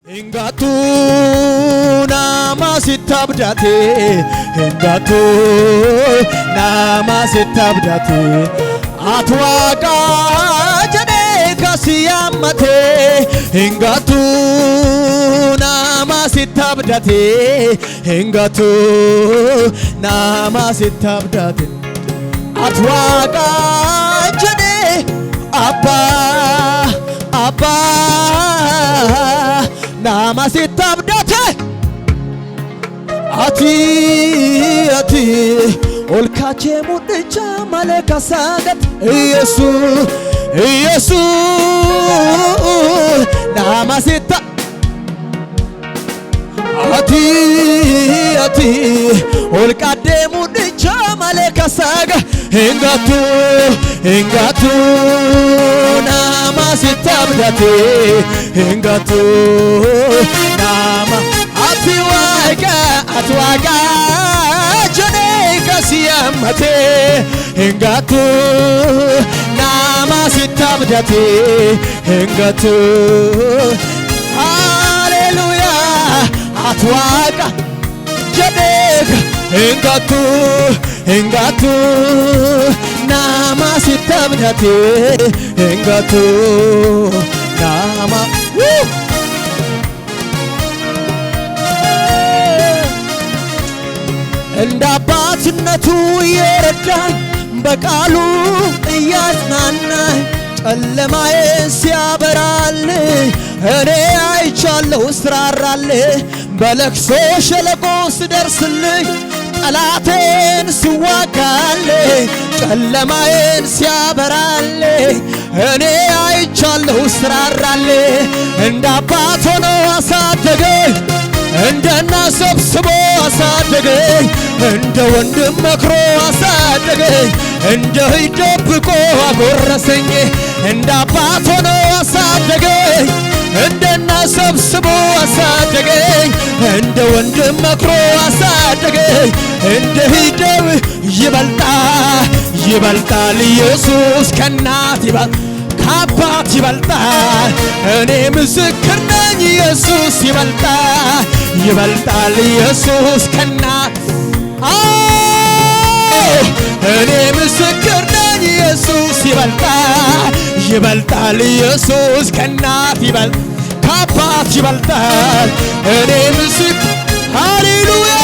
Ingatu nama sitabdate, ingatu nama sitabdate. Atwaqa jane kasiyamate, ingatu nama sitabdate, ingatu nama sitabdate. Atwaqa jane abba nama sitabdate. Ati olkache mudicha maleka sagat Yesu nama sitabdate. Ati olkade mudicha maleka sagat Ingatu nama sitabdate, ingatu nama atwaqa jane kasiyamate, ingatu nama sitabdate, ingatu hallelujah atwaqa jane ingatu nama sitabdate, ingatu nama እንደ አባትነቱ የረዳኝ በቃሉ እያጽናናኝ ጨለማዬን ሲያበራልኝ እኔ አይቻለሁ ስራራልኝ በለቅሶ ሸለቆ ስደርስልኝ ጠላቴን ስዋጋልኝ ጨለማዬን ሲያበራልኝ እኔ አይቻለሁ ስራራልኝ እንደ አባት ሆኖ አሳደገኝ እንደ እናት ሰብስቦ አሳደገኝ እንደ ወንድም መክሮ አሳደገኝ እንደ እህት ደብቆ አጎረሰኝ እንደ አባት ሆኖ አሳደገኝ እንደ እናት ሰብስቦ አሳደገኝ እንደ ወንድም መክሮ አሳደገኝ እንደ እህት ይበልጣል ኢየሱስ ከእናት ከአባት ይበልጣል እኔ ምስክር ነኝ ኢየሱስ ይበልጣል ኢየሱስ ከእናት እኔ ምስክር ነኝ ኢየሱስ ይበልጣል ኢየሱስ ከእናት ከአባት ይበልጣል እኔ ምስክር ሃሌሉያ